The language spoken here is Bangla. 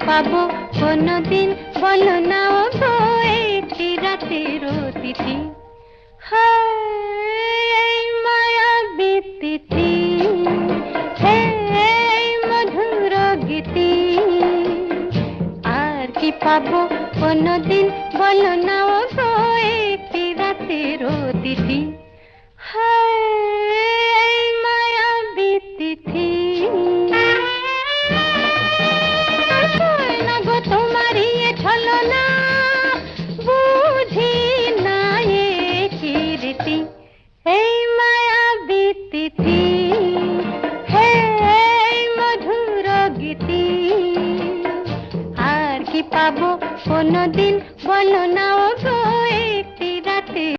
পাবো কোনদিন বলো না ও গো একটি রাতের অতিথি। হায় মায়াবী তিথি, হে মধুর গীতি, আর কি পাবো কোনদিন বলো না ও গো একটি রাতের অতিথি। হায় মায়াবী তিথি। না গো তোমারই ছলনা বুঝি না এ কীর্তি, এই মায়াবী তিথি, হে মধুর গীতি, আর কি পাবো কোনদিন